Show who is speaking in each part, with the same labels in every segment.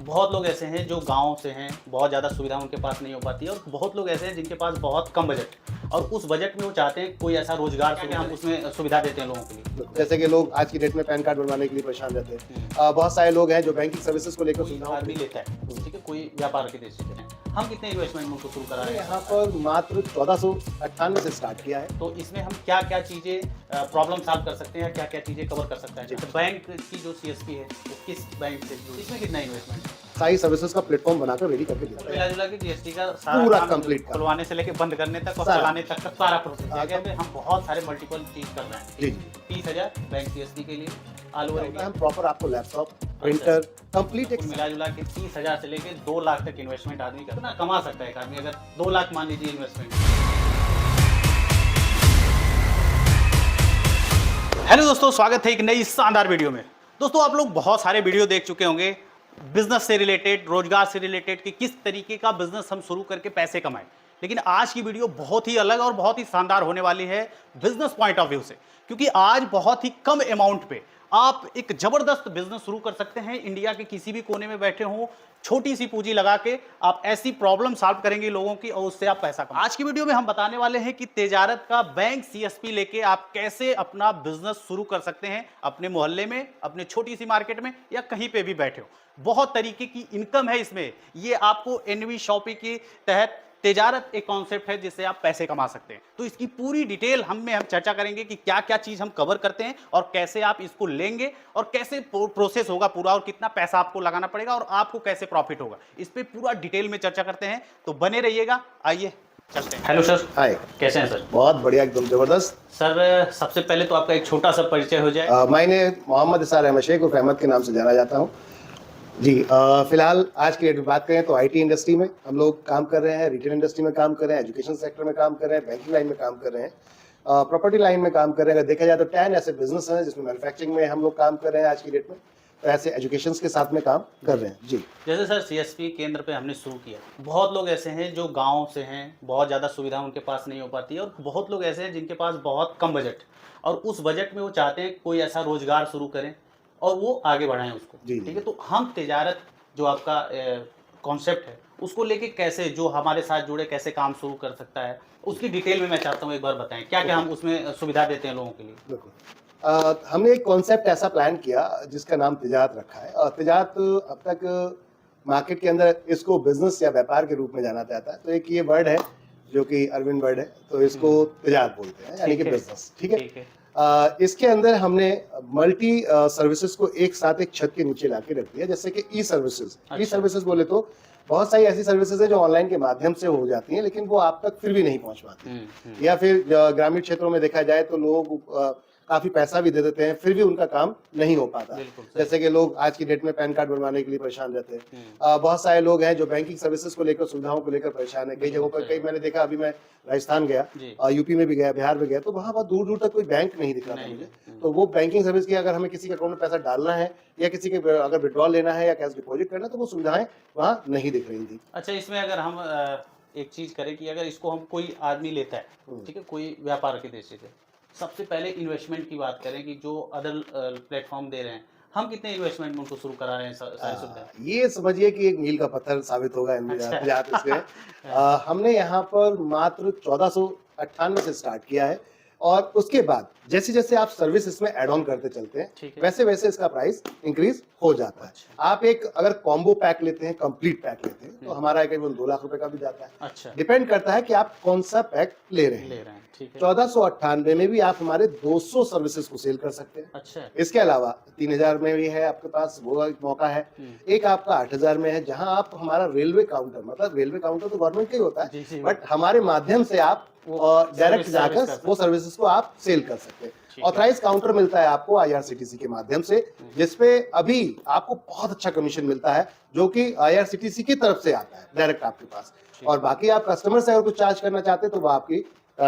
Speaker 1: बहुत लोग ऐसे हैं जो गाँव से हैं, बहुत ज़्यादा सुविधा उनके पास नहीं हो पाती है और बहुत लोग ऐसे हैं जिनके पास बहुत कम बजट और उस बजट में वो चाहते हैं कोई ऐसा रोजगार शुरू हम उसमें सुविधा देते हैं लोगों के लिए।
Speaker 2: जैसे कि लोग आज की डेट में पैन कार्ड बनवाने के लिए परेशान रहते हैं। बहुत सारे लोग हैं जो बैंकिंग सर्विसेज को लेकर
Speaker 1: कोई
Speaker 2: सुविधाओं
Speaker 1: आदमी लेता है, ठीक है, कोई व्यापार के दृष्टि से हम कितने इन्वेस्टमेंट में उनको शुरू करा रहे हैं।
Speaker 2: यहाँ पर मात्र 1498 से स्टार्ट किया है।
Speaker 1: तो इसमें हम क्या क्या चीज़ें प्रॉब्लम सॉल्व कर सकते हैं या क्या क्या चीज़ें कवर कर सकते हैं। जैसे बैंक की जो सीएसपी है वो किस बैंक से जुड़ी, इसमें कितना इन्वेस्टमेंट है।
Speaker 2: सारी सर्विसेज का प्लेटफॉर्म बनाकर रेडी करके देता है।
Speaker 1: मिला जुला के जीएसटी का सारा
Speaker 2: पूरा
Speaker 1: काम
Speaker 2: कंप्लीट काम।
Speaker 1: खुलवाने से लेके बंद करने तक और
Speaker 2: सारा।
Speaker 1: चलाने तक का सारा प्रोसेस है। क्या हम बहुत सारे मल्टीपल चीज कर रहे हैं।
Speaker 2: जी
Speaker 1: 30,000 बैंक सीएसडी के लिए ऑल ओवर इंडिया
Speaker 2: हम प्रॉपर आपको लैपटॉप प्रिंटर कंप्लीट एक
Speaker 1: मिला जुला के 30,000 से लेके 2 लाख तक इन्वेस्टमेंट आदमी कितना कमा सकता है एक आदमी अगर 2 लाख मान लीजिए इन्वेस्टमेंट। हेलो दोस्तों, स्वागत है एक नई शानदार वीडियो में। दोस्तों आप लोग बहुत सारे वीडियो देख चुके होंगे बिजनेस से रिलेटेड, रोजगार से रिलेटेड कि किस तरीके का बिजनेस हम शुरू करके पैसे कमाएं। लेकिन आज की वीडियो बहुत ही अलग और बहुत ही शानदार होने वाली है बिजनेस पॉइंट ऑफ व्यू से, क्योंकि आज बहुत ही कम अमाउंट पे आप एक जबरदस्त बिजनेस शुरू कर सकते हैं। इंडिया के किसी भी कोने में बैठे हो, छोटी सी पूंजी लगा के आप ऐसी प्रॉब्लम सॉल्व करेंगे लोगों की और उससे आप पैसा कमाएं। आज की वीडियो में हम बताने वाले हैं कि तेजारत का बैंक सीएसपी लेके आप कैसे अपना बिजनेस शुरू कर सकते हैं अपने मोहल्ले में, अपने छोटी सी मार्केट में या कहीं पे भी बैठे हो। बहुत तरीके की इनकम है इसमें। ये आपको एनवी शॉपी के तहत तेजारत एक कॉन्सेप्ट है जिससे आप पैसे कमा सकते हैं। तो इसकी पूरी डिटेल हम चर्चा करेंगे कि क्या क्या चीज हम कवर करते हैं और कैसे आप इसको लेंगे और कैसे प्रोसेस होगा पूरा और कितना पैसा आपको लगाना पड़ेगा और आपको कैसे प्रॉफिट होगा। इस पे पूरा डिटेल में चर्चा करते हैं, तो बने रहिएगा। आइए चलते हैं। Hello sir.
Speaker 2: हाय,
Speaker 1: कैसे हैं सर?
Speaker 2: बहुत बढ़िया, एकदम जबरदस्त।
Speaker 1: सर सबसे पहले तो आपका एक छोटा सा परिचय हो जाए।
Speaker 2: मैंने मोहम्मद इसार अहमद शेख उर्फ अहमद के नाम से जाना जाता हूँ जी। फिलहाल आज की डेट में बात करें तो आईटी इंडस्ट्री में हम लोग काम कर रहे हैं, रिटेल इंडस्ट्री में काम कर रहे हैं, एजुकेशन सेक्टर में काम कर रहे हैं, बैंकिंग लाइन में काम कर रहे हैं, प्रॉपर्टी लाइन में काम कर रहे हैं। अगर देखा जाए तो 10 ऐसे बिजनेस हैं जिसमें मैन्युफैक्चरिंग में हम लोग काम कर रहे हैं आज की डेट में, तो ऐसे एजुकेशन के साथ में काम कर रहे हैं जी।
Speaker 1: जैसे सर सीएसपी केंद्र पे हमने शुरू किया, बहुत लोग ऐसे हैं जो गांव से हैं, बहुत ज़्यादा सुविधा उनके पास नहीं हो पाती है और बहुत लोग ऐसे हैं जिनके पास बहुत कम बजट और उस बजट में वो चाहते हैं कोई ऐसा रोजगार शुरू करें और वो आगे बढ़ाएं उसको। ठीक है, तो हम तेजारत जो आपका कॉन्सेप्ट है उसको लेके कैसे जो हमारे साथ जुड़े कैसे काम शुरू कर सकता है, उसकी डिटेल में मैं चाहता हूँ एक बार बताएं क्या क्या हम उसमें सुविधा देते हैं लोगों के लिए।
Speaker 2: बिल्कुल, हमने एक कॉन्सेप्ट ऐसा प्लान किया जिसका नाम तिजारत रखा है। और तिजारत अब तक मार्केट के अंदर इसको बिजनेस या व्यापार के रूप में जाना जाता है। तो एक ये वर्ड है जो कि अरविंद वर्ड है, तो इसको तिजारत बोलते हैं, यानी कि बिजनेस। ठीक है। इसके अंदर हमने मल्टी सर्विसेज को एक साथ एक छत के नीचे लाके रख दिया, जैसे कि ई सर्विसेज। ई सर्विसेज बोले तो बहुत सारी ऐसी सर्विसेज है जो ऑनलाइन के माध्यम से हो जाती हैं, लेकिन वो आप तक फिर भी नहीं पहुंच पाती। या फिर ग्रामीण क्षेत्रों में देखा जाए तो लोग काफी पैसा भी दे देते हैं, फिर भी उनका काम नहीं हो पाता। जैसे कि लोग आज की डेट में पैन कार्ड बनवाने के लिए परेशान रहते हैं। बहुत सारे लोग हैं जो बैंकिंग सर्विसेज को लेकर, सुविधाओं को लेकर परेशान है। कई जगहों पर, कई मैंने देखा, अभी मैं राजस्थान गया, यूपी में भी गया, बिहार में गया, तो वहां बहुत दूर दूर तक कोई बैंक नहीं दिख रहा था मुझे। तो वो बैंकिंग सर्विस की अगर हमें किसी के अकाउंट में पैसा डालना है या किसी के अगर विड्रॉल लेना है या कैश डिपॉजिट करना है, तो वो सुविधाएं वहाँ नहीं दिख रही थी।
Speaker 1: अच्छा, इसमें अगर हम एक चीज करें कि अगर इसको हम कोई आदमी लेता है, ठीक है, कोई व्यापार के दृष्टि से, सबसे पहले इन्वेस्टमेंट की बात करें कि जो अदर प्लेटफॉर्म दे रहे हैं, हम कितने इन्वेस्टमेंट में उनको शुरू करा रहे हैं सारी सुविधाएं।
Speaker 2: ये समझिए कि एक मील का पत्थर साबित होगा हमने यहाँ पर मात्र 1498 से स्टार्ट किया है और उसके बाद जैसे जैसे आप सर्विस इसमें ऐड ऑन करते चलते हैं, वैसे वैसे इसका प्राइस इंक्रीज हो जाता है। आप एक अगर कॉम्बो पैक लेते हैं, कंप्लीट पैक लेते हैं, तो हमारा करीबन 2 लाख रुपए का भी जाता है।
Speaker 1: अच्छा,
Speaker 2: डिपेंड करता है कि आप कौन सा पैक ले रहे हैं। 1498 में भी आप हमारे 200 सर्विसेज को सेल कर सकते हैं।
Speaker 1: अच्छा, इसके
Speaker 2: इसके अलावा 3000 में भी है आपके पास, वो एक मौका है। एक आपका 8000 में है, जहां आप हमारा रेलवे काउंटर, मतलब रेलवे काउंटर तो गवर्नमेंट का ही होता है, बट हमारे माध्यम से आप डायरेक्ट जाकर वो सर्विसेज को आप सेल कर सकते हैं। ऑथराइज काउंटर मिलता है आपको आईआरसीटीसी के माध्यम से, जिसपे अभी आपको बहुत अच्छा कमीशन मिलता है, जो कि आईआरसीटीसी की तरफ से आता है डायरेक्ट आपके पास। और बाकी आप कस्टमर से अगर कुछ चार्ज करना चाहते हैं तो वो आपकी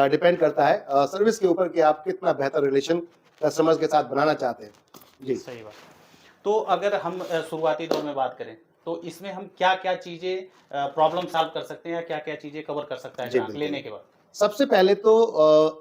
Speaker 2: डिपेंड करता है सर्विस के ऊपर कि आप कितना बेहतर रिलेशन कस्टमर्स के साथ बनाना चाहते हैं जी।
Speaker 1: सही बात। तो अगर हम शुरुआती दौर में बात करें तो इसमें हम क्या क्या चीजें प्रॉब्लम सॉल्व कर सकते हैं या क्या क्या चीजें कवर कर सकता है ग्राहक लेने के बाद।
Speaker 2: सबसे पहले तो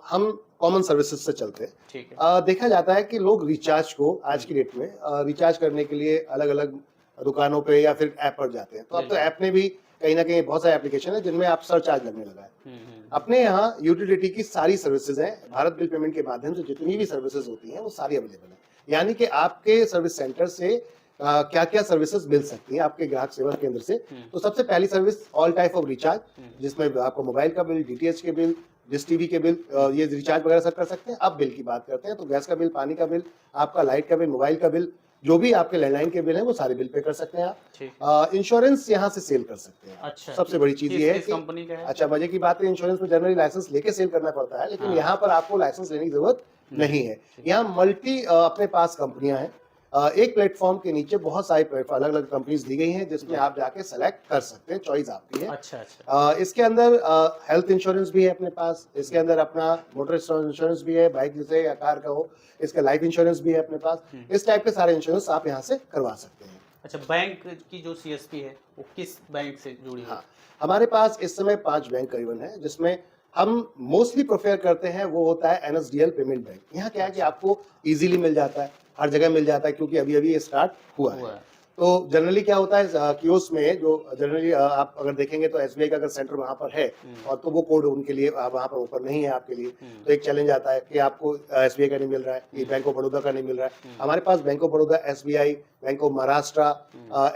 Speaker 2: हम कॉमन सर्विसेज से चलते हैं।
Speaker 1: ठीक है।
Speaker 2: देखा जाता है कि लोग रिचार्ज को आज की डेट में रिचार्ज करने के लिए अलग अलग दुकानों पे या फिर ऐप पर जाते हैं। तो अब तो ऐप ने भी कहीं ना कहीं बहुत सारे एप्लीकेशन है जिनमें आप सरचार्ज लगने लगा है। अपने यहाँ यूटिलिटी की सारी सर्विसेज हैं, भारत बिल पेमेंट के माध्यम से जितनी भी सर्विसेज होती हैं वो सारी अवेलेबल है। यानी कि आपके सर्विस सेंटर से क्या क्या सर्विसेज मिल सकती हैं आपके ग्राहक सेवा केंद्र से। तो सबसे पहली service all type of recharge, जिसमें आपको मोबाइल का बिल, डीटीएच के बिल, डिश टीवी के बिल, ये रिचार्ज वगैरह सब कर सकते हैं। अब बिल की बात करते हैं तो गैस का बिल, पानी का बिल, आपका लाइट का बिल, मोबाइल का बिल, जो भी आपके लैंडलाइन के बिल हैं वो सारे बिल पे कर सकते हैं आप। इंश्योरेंस यहाँ से सेल कर सकते हैं।
Speaker 1: अच्छा,
Speaker 2: सबसे बड़ी चीज ये है कि
Speaker 1: कंपनी का है।
Speaker 2: अच्छा, मजे की बात है, इंश्योरेंस में जनरली लाइसेंस लेके सेल करना पड़ता है, लेकिन यहाँ पर आपको लाइसेंस लेने की जरूरत नहीं है। यहाँ मल्टी अपने पास कंपनियां हैं। एक प्लेटफॉर्म के नीचे बहुत सारी अलग अलग कंपनीज दी गई हैं जिसमें आप जाके सेलेक्ट कर सकते हैं, चॉइस आपकी है।
Speaker 1: अच्छा।
Speaker 2: इसके अंदर हेल्थ इंश्योरेंस भी है अपने पास, इसके अंदर अपना मोटर इंश्योरेंस भी है, बाइक जैसे या कार का हो, इसका लाइफ इंश्योरेंस भी है अपने पास। इस टाइप के सारे इंश्योरेंस आप यहाँ से करवा सकते हैं।
Speaker 1: अच्छा, बैंक की जो सीएसपी है वो किस बैंक से जुड़ी है?
Speaker 2: हाँ, हमारे पास इस समय 5 बैंक करीबन है, जिसमें हम मोस्टली प्रेफर करते हैं वो होता है एनएसडीएल पेमेंट बैंक। यहाँ क्या है कि आपको इजीली मिल जाता है, हर जगह मिल जाता है, क्योंकि अभी अभी ये स्टार्ट हुआ है। तो जनरली क्या होता है कियोस्क में, जो जनरली आप अगर देखेंगे तो एसबीआई का अगर सेंटर वहां पर है और तो वो कोड उनके लिए वहां पर ओपन नहीं है आपके लिए, तो एक चैलेंज आता है कि आपको एसबीआई का नहीं मिल रहा है, ये बैंक ऑफ बड़ौदा का नहीं मिल रहा है। हमारे पास bank of Baroda, SBI, bank of Maharashtra,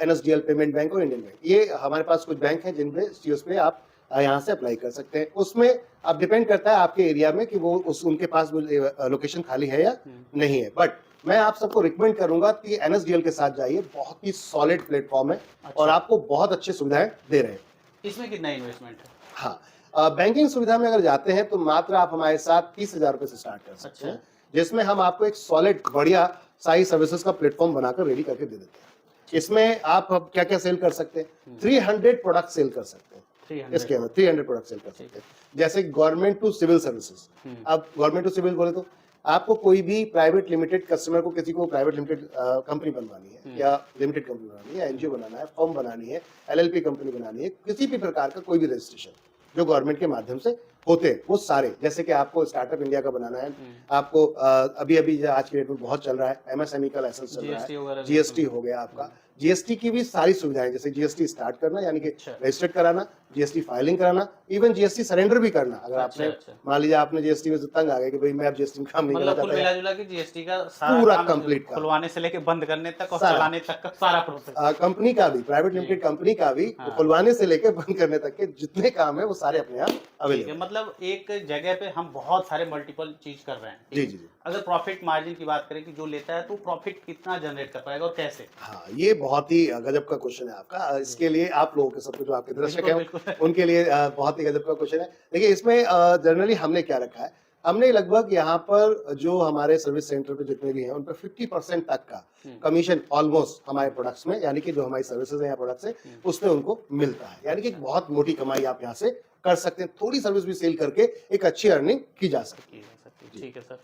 Speaker 2: NSDL payment bank और इंडियन बैंक, ये हमारे पास कुछ बैंक हैं जिन पे कियोस्क पे आप यहाँ से अप्लाई कर सकते हैं। उसमें अब डिपेंड करता है आपके एरिया में कि वो उनके पास लोकेशन खाली है या नहीं है। बट मैं आप सबको रिकमेंड करूंगा कि एनएसडीएल के साथ जाइए, बहुत ही सॉलिड प्लेटफॉर्म है। अच्छा। और आपको बहुत अच्छी सुविधाएं दे रहे हैं।
Speaker 1: इसमें कितना इन्वेस्टमेंट है?
Speaker 2: हाँ, बैंकिंग सुविधा में अगर जाते हैं तो मात्र आप हमारे साथ 30,000 रुपए से स्टार्ट कर सकते हैं, जिसमें हम आपको एक सॉलिड बढ़िया सारी सर्विसेज का प्लेटफॉर्म बनाकर रेडी करके दे देते हैं। इसमें आप क्या क्या सेल कर सकते हैं? 300 प्रोडक्ट सेल कर सकते हैं। इसके अंदर 300 प्रोडक्ट सेल कर सकते हैं, जैसे गवर्नमेंट टू सिविल सर्विसेज। अब गवर्नमेंट टू सिविल बोले तो आपको कोई भी प्राइवेट लिमिटेड कस्टमर को, किसी को प्राइवेट लिमिटेड कंपनी बनवानी है या लिमिटेड कंपनी बनानी है, एनजीओ बनाना है, फर्म बनानी है, एलएलपी कंपनी बनानी है, किसी भी प्रकार का कोई भी रजिस्ट्रेशन जो गवर्नमेंट के माध्यम से होते हैं वो सारे, जैसे कि आपको स्टार्टअप इंडिया का बनाना है, आपको अभी अभी आज के डेट में बहुत चल रहा है एमएसएमई का लाइसेंस चल रहा है, जीएसटी हो गया आपका, जीएसटी की भी सारी सुविधाएं, जैसे जीएसटी स्टार्ट करना यानी कि रजिस्टर्ड कराना, जीएसटी फाइलिंग कराना, इवन जीएसटी सरेंडर भी करना। अगर आपने मान लीजिए आपने जीएसटी में तंग आ गए कि भाई मैं अब जीएसटी में काम नहीं करना चाहता,
Speaker 1: मिला-जुला के जीएसटी का सारा
Speaker 2: पूरा कंप्लीट
Speaker 1: खुलवाने से लेके बंद करने तक और चलाने तक का सारा प्रोसेस,
Speaker 2: कंपनी का भी, प्राइवेट लिमिटेड कंपनी का भी खुलवाने से लेके बंद करने तक के जितने काम है वो सारे अपने यहाँ अवेलेबल है।
Speaker 1: मतलब एक जगह पे हम बहुत सारे मल्टीपल चीज कर रहे हैं।
Speaker 2: जी।
Speaker 1: अगर प्रॉफिट मार्जिन की बात करें कि जो लेता है तो प्रॉफिट कितना जनरेट कर पाएगा और कैसे?
Speaker 2: हाँ, ये बहुत ही गजब का क्वेश्चन है आपका। इसके लिए आप लोगों के सबको, जो आपके दर्शक हैं उनके लिए बहुत ही गजब का क्वेश्चन है। देखिए, इसमें जनरली हमने क्या रखा है, हमने लगभग यहाँ पर जो हमारे सर्विस सेंटर पे जितने भी हैं उन पर 50% तक का कमीशन ऑलमोस्ट हमारे प्रोडक्ट्स में, यानी कि जो हमारी सर्विसेज हैं या प्रोडक्ट्स हैं उसमें उनको मिलता है। यानी कि एक बहुत मोटी कमाई आप यहाँ से कर सकते हैं, थोड़ी सर्विस भी सेल करके एक अच्छी अर्निंग की जा सकती है।
Speaker 1: ठीक है सर।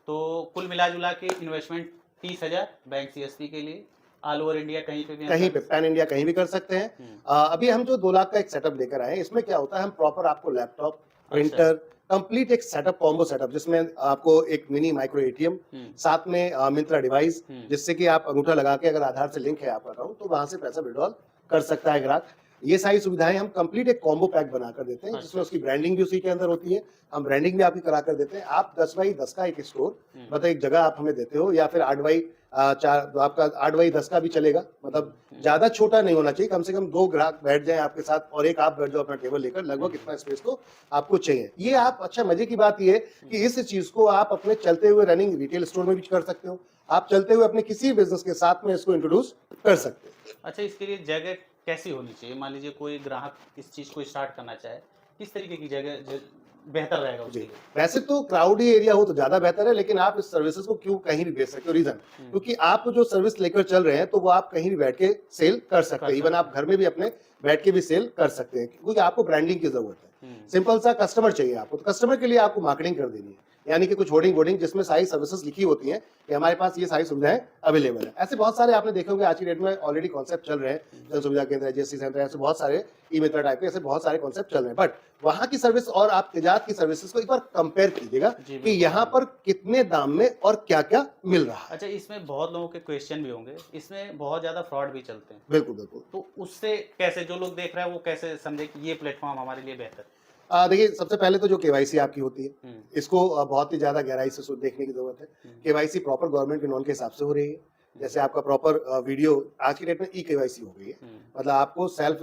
Speaker 1: तो कुल मिला जुला के इन्वेस्टमेंट 30,000 बैंक सीएसपी के लिए ऑल ओवर इंडिया कहीं पे
Speaker 2: पैन इंडिया कहीं भी कर सकते हैं। अभी हम जो 2 लाख का एक सेटअप लेकर आए हैं, इसमें क्या होता है, हम प्रॉपर आपको लैपटॉप, प्रिंटर, कंप्लीट एक सेटअप, कॉम्बो सेटअप, जिसमें आपको एक मिनी माइक्रो एटीएम, साथ में मिंत्रा डिवाइस, जिससे कि आप अंगूठा लगा के अगर आधार से लिंक है आपका अकाउंट तो वहां से पैसा विड्रॉल कर सकता है ग्राहक। ये सारी सुविधाएं हम कंप्लीट एक कॉम्बो पैक बनाकर देते हैं, जिसमें उसकी ब्रांडिंग भी उसी के अंदर होती है। हम ब्रांडिंग भी आपकी करा कर देते हैं। आप 10x10 का एक स्टोर, मतलब एक जगह आप हमें देते हो, या फिर 8x4, आपका 8x10 का भी चलेगा, मतलब ज्यादा छोटा नहीं होना चाहिए, कम से कम 2 ग्राहक बैठ जाए आपके साथ और एक आप बैठ जाओ अपना टेबल लेकर, लगभग इतना स्पेस तो आपको चाहिए। ये आप, अच्छा मजे की बात ये है कि इस चीज को आप अपने चलते हुए रनिंग रिटेल स्टोर में भी कर सकते हो, आप चलते हुए अपने किसी बिजनेस के साथ में इसको इंट्रोड्यूस कर सकते हैं।
Speaker 1: अच्छा, इसके लिए जगह कैसी होनी चाहिए? मान लीजिए कोई ग्राहक इस चीज को स्टार्ट करना चाहे, किस तरीके की जगह बेहतर रहेगा उसके लिए?
Speaker 2: वैसे तो क्राउडी एरिया हो तो ज्यादा बेहतर है, लेकिन आप इस सर्विसेज को क्यों कहीं भी बेच सकते हो। रीजन क्योंकि आप जो सर्विस लेकर चल रहे हैं तो वो आप कहीं भी बैठ के सेल कर सकते हैं, इवन आप घर में भी अपने बैठ के भी सेल कर सकते हैं, क्योंकि आपको ब्रांडिंग की जरूरत है। सिंपल सा कस्टमर चाहिए आपको, तो कस्टमर के लिए आपको मार्केटिंग कर देनी है। यानी कि कुछ होर्डिंग जिसमें सारी सर्विसेज लिखी होती हैं कि हमारे पास ये सारी सुविधाएं अवेलेबल है। ऐसे बहुत सारे आपने देखे होंगे आज की डेट में ऑलरेडी कॉन्सेप्ट चल रहे हैं, जन सुविधा केंद्र, जीएसटी सेंटर, ऐसे बहुत सारे ई मित्र टाइप के ऐसे बहुत सारे कॉन्सेप्ट चल रहे हैं। बट वहां की सर्विस और आप तिजारत की सर्विसेज को एक बार कंपेयर कीजिएगा कि यहाँ पर कितने दाम में और क्या क्या मिल रहा है।
Speaker 1: अच्छा, इसमें बहुत लोगों के क्वेश्चन भी होंगे, इसमें बहुत ज्यादा फ्रॉड भी चलते हैं।
Speaker 2: बिल्कुल बिल्कुल।
Speaker 1: तो उससे कैसे जो लोग देख रहे हैं वो कैसे समझे कि ये प्लेटफॉर्म हमारे लिए बेहतर है?
Speaker 2: देखिए, सबसे पहले तो जो केवाईसी आपकी होती है इसको बहुत ही ज्यादा गहराई से देखने की जरूरत है। केवाईसी प्रॉपर गवर्नमेंट के नॉन के हिसाब से हो रही है। जैसे आपका प्रॉपर वीडियो आज की डेट में ई केवाईसी हो गई है, मतलब आपको सेल्फ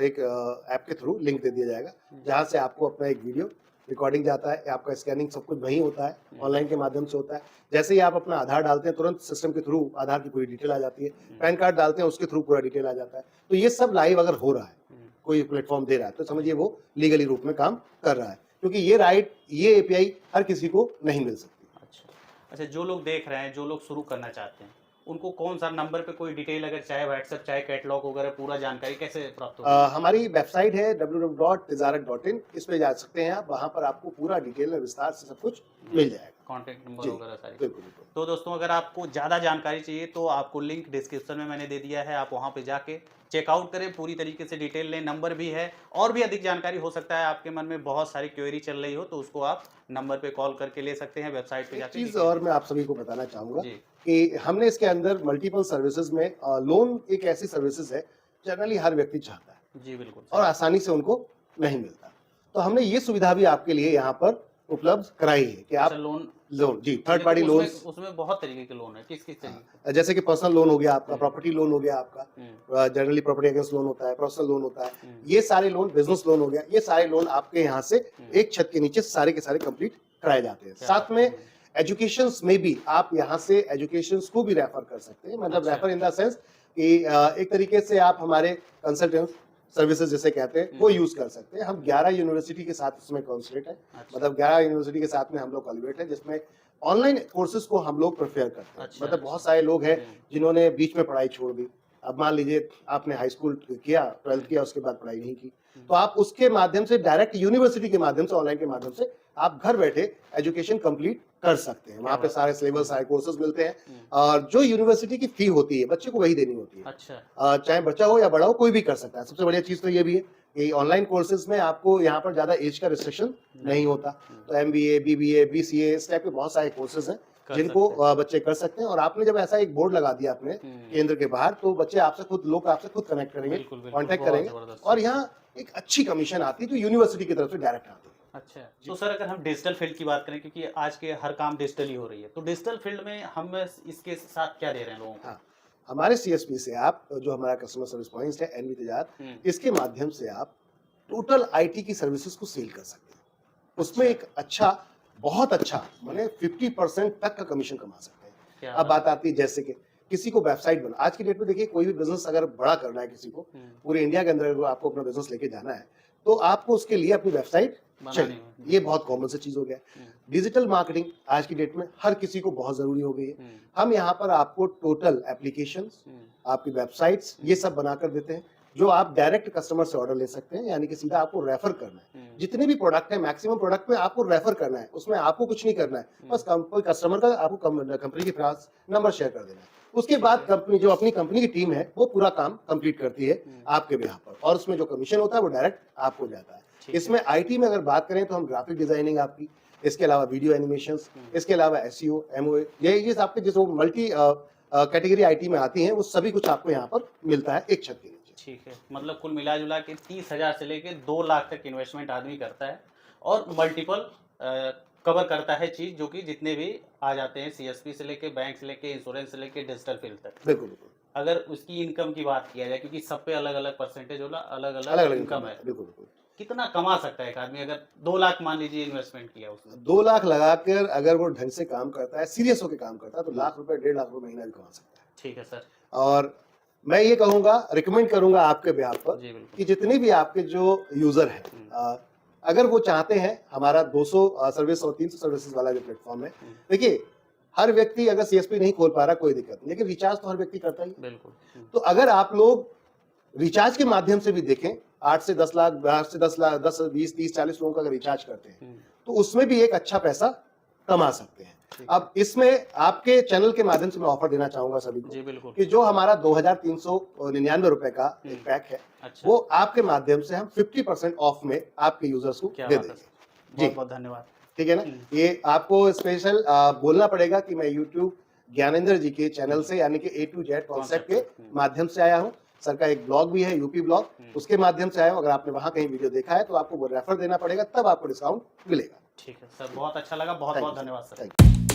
Speaker 2: एक ऐप के थ्रू लिंक दे दिया जाएगा जहां से आपको अपना एक वीडियो रिकॉर्डिंग जाता है, आपका स्कैनिंग सब कुछ वहीं होता है, ऑनलाइन के माध्यम से होता है। जैसे ही आप अपना आधार डालते हैं तुरंत सिस्टम के थ्रू आधार की पूरी डिटेल आ जाती है, पैन कार्ड डालते हैं उसके थ्रू पूरा डिटेल आ जाता है। तो ये सब लाइव अगर हो रहा है, कोई प्लेटफॉर्म दे रहा है, तो समझिए वो लीगली रूप में काम कर रहा है, क्योंकि ये राइट, ये एपीआई हर किसी को नहीं मिल सकती।
Speaker 1: अच्छा, जो लोग देख रहे हैं, जो लोग शुरू करना चाहते हैं, उनको कौन सा नंबर पे कोई डिटेल, अगर चाहे व्हाट्सएप चाहे कैटलॉग वगैरह पूरा जानकारी कैसे प्राप्त होगी?
Speaker 2: हमारी वेबसाइट है www.tijarat.in, इस पे जा सकते हैं आप, वहां पर आपको पूरा डिटेल में विस्तार से सब कुछ मिल जाएगा,
Speaker 1: कॉन्टैक्ट नंबर वगैरह सारी।
Speaker 2: बिल्कुल बिल्कुल।
Speaker 1: तो दोस्तों, अगर आपको ज़्यादा जानकारी चाहिए तो आपको लिंक डिस्क्रिप्शन में मैंने दे दिया है, आप वहाँ पे जाके चेकआउट करें, पूरी तरीके से डिटेल लें, नंबर भी है। और भी अधिक जानकारी हो सकता है आपके मन में बहुत सारी क्वेरी चल रही हो तो उसको आप नंबर पे कॉल करके ले सकते हैं, वेबसाइट पे जाके।
Speaker 2: चीज़ और मैं आप सभी को बताना चाहूँगा कि हमने इसके अंदर मल्टीपल सर्विसेज में लोन एक ऐसी सर्विसेज है जनरली हर व्यक्ति चाहता है,
Speaker 1: जी बिल्कुल,
Speaker 2: और आसानी से उनको नहीं मिलता। तो हमने ये सुविधा भी आपके लिए यहाँ पर उपलब्ध कराई है कि आप
Speaker 1: लोन
Speaker 2: जी, थर्ड पार्टी लोन,
Speaker 1: उसमें बहुत तरीके के लोन है, किस तरीके?
Speaker 2: जैसे कि पर्सनल लोन हो गया आपका, प्रॉपर्टी लोन हो गया आपका, जनरली प्रॉपर्टी अगेंस्ट लोन होता है, पर्सनल लोन होता है, ये सारे लोन, बिजनेस लोन हो गया, ये सारे लोन आपके यहाँ से एक छत के नीचे सारे के सारे कंप्लीट कराए जाते हैं। साथ में एजुकेशन में भी आप यहाँ से एजुकेशन को भी रेफर कर सकते हैं, मतलब रेफर इन द सेंस कि एक तरीके से आप हमारे कंसल्टेंट सर्विसेज जैसे कहते हैं वो यूज कर सकते हैं। हम 11 यूनिवर्सिटी के साथ इसमें कॉन्सलेट है, मतलब 11 यूनिवर्सिटी के साथ में हम लोग कॉन्वेट है, जिसमें ऑनलाइन कोर्सेज को हम लोग प्रेफर करते हैं। मतलब बहुत सारे लोग हैं जिन्होंने बीच में पढ़ाई छोड़ दी। अब मान लीजिए आपने हाई स्कूल किया, 12th किया, उसके बाद पढ़ाई नहीं की, तो आप उसके माध्यम से डायरेक्ट यूनिवर्सिटी के माध्यम से, ऑनलाइन के माध्यम से आप घर बैठे एजुकेशन कंप्लीट कर सकते हैं। वहाँ पे सारे सिलेबस, सारे कोर्सेज मिलते हैं, और जो यूनिवर्सिटी की फी होती है बच्चे को वही देनी होती है।
Speaker 1: अच्छा,
Speaker 2: चाहे बच्चा हो या बड़ा हो, कोई भी कर सकता है। सबसे बढ़िया चीज तो ये भी है कि ऑनलाइन कोर्सेज में आपको यहाँ पर ज्यादा एज का रिस्ट्रिक्शन नहीं होता। तो MBA, BBA, BCA, इस टाइप के बहुत सारे कोर्सेज हैं जिनको बच्चे कर सकते हैं। और आपने जब ऐसा एक बोर्ड लगा दिया अपने केंद्र के बाहर, तो बच्चे आपसे खुद, लोग आपसे खुद कनेक्ट करेंगे, कांटेक्ट करेंगे, और यहाँ एक अच्छी कमीशन आती है जो यूनिवर्सिटी की तरफ से डायरेक्ट आती है।
Speaker 1: अच्छा, तो सर अगर हम डिजिटल फील्ड की बात करें, क्योंकि आज के हर काम डिजिटल ही हो रही है, तो डिजिटल फील्ड में हम इसके साथ क्या दे रहे हैं लोगों को?
Speaker 2: हाँ, हमारे CSP से आप, जो हमारा कस्टमर सर्विस पॉइंट है NV तिजारत, इसके माध्यम से आप टोटल IT की सर्विसेज को सेल कर सकते हैं। उसमें एक अच्छा, बहुत अच्छा, माने 50% तक का कमीशन कमा सकते हैं। अब बात आती है जैसे कि किसी को वेबसाइट बना, आज की डेट में देखिए कोई भी बिजनेस अगर बड़ा करना है किसी को, पूरे इंडिया के अंदर आपको अपना बिजनेस लेके जाना है, तो आपको उसके लिए अपनी वेबसाइट चाहिए। ये बहुत कॉमन सा चीज हो गया। डिजिटल मार्केटिंग आज की डेट में हर किसी को बहुत जरूरी हो गई है। हम यहाँ पर आपको टोटल एप्लीकेशंस, आपकी वेबसाइट्स, ये सब बनाकर देते हैं, जो आप डायरेक्ट कस्टमर से ऑर्डर ले सकते हैं, यानी कि सीधा आपको रेफर करना है। जितने भी प्रोडक्ट है, मैक्सिमम प्रोडक्ट में आपको रेफर करना है, उसमें आपको कुछ नहीं करना है, बस कस्टमर का आपको कंपनी के पास नंबर शेयर कर देना है। उसके बाद कंपनी, जो अपनी कंपनी की टीम है, वो पूरा काम कंप्लीट करती है आपके बिहाफ पर, और उसमें जो कमीशन होता है वो डायरेक्ट आपको जाता है। इसमें IT में अगर बात करें तो हम ग्राफिक डिजाइनिंग आपकी, इसके अलावा वीडियो एनिमेशंस, इसके अलावा SEO, MOA, ये आपके जो मल्टी कैटेगरी IT में आती हैं, वो सभी कुछ आपको यहाँ पर मिलता है एक छत के नीचे।
Speaker 1: ठीक है, मतलब कुल मिला जुला के 30,000 से लेके 2 लाख तक इन्वेस्टमेंट आदमी करता है, और मल्टीपल कवर करता है चीज, जो कि जितने भी आ जाते हैं, CSP से लेके, बैंक से लेके, इंश्योरेंस से लेके, डिजिटल फील्ड तक।
Speaker 2: बिल्कुल बिल्कुल।
Speaker 1: अगर उसकी इनकम की बात किया जाए, क्योंकि सब पे अलग अलग परसेंटेज होला, अलग अलग इनकम है,
Speaker 2: बिल्कुल बिल्कुल।
Speaker 1: कितना कमा सकता है एक आदमी अगर 2 लाख मान लीजिए इन्वेस्टमेंट किया उसने?
Speaker 2: 2 लाख लगाकर अगर वो ढंग से काम करता है, सीरियस होकर काम करता है, तो लाख रुपए, 1.5 लाख रुपए महीना भी कमा सकता है।
Speaker 1: ठीक है सर।
Speaker 2: और मैं ये कहूंगा, रिकमेंड करूंगा आपके बिहाफ पर कि जितने भी आपके जो यूजर हैं, अगर वो चाहते हैं हमारा 200 सर्विस और 300 सर्विसेज वाला जो प्लेटफॉर्म है, देखिए हर व्यक्ति अगर CSP नहीं खोल पा रहा कोई दिक्कत नहीं, लेकिन रिचार्ज तो हर व्यक्ति करता ही।
Speaker 1: बिल्कुल।
Speaker 2: तो अगर आप लोग रिचार्ज के माध्यम से भी देखें, 8 से 10 लाख, 8 से 10 लाख, 10, 20, 30, 40 लोगों का अगर रिचार्ज करते हैं, तो उसमें भी एक अच्छा पैसा कमा सकते हैं। अब इसमें आपके चैनल के माध्यम से मैं ऑफर देना चाहूंगा सभी को
Speaker 1: जी बिल्कुल।
Speaker 2: कि जो हमारा 2399 रुपए का एक पैक है,
Speaker 1: अच्छा।
Speaker 2: वो आपके माध्यम से हम 50% ऑफ में आपके यूजर्स को
Speaker 1: क्या
Speaker 2: दे
Speaker 1: बात है
Speaker 2: देंगे।
Speaker 1: सर,
Speaker 2: जी
Speaker 1: बहुत बहुत धन्यवाद।
Speaker 2: ठीक है ना। ये आपको स्पेशल बोलना पड़ेगा कि मैं यूट्यूब ज्ञानेंद्र जी के चैनल से यानी कि A to Z कॉन्सेप्ट के माध्यम से आया हूँ। सर का एक ब्लॉग भी है यूपी ब्लॉग, उसके माध्यम से आया हूँ। अगर आपने वहां कहीं वीडियो देखा है तो आपको वो रेफर देना पड़ेगा, तब आपको डिस्काउंट मिलेगा।
Speaker 1: ठीक है सर, बहुत अच्छा लगा, बहुत बहुत धन्यवाद सर।
Speaker 2: Thank you.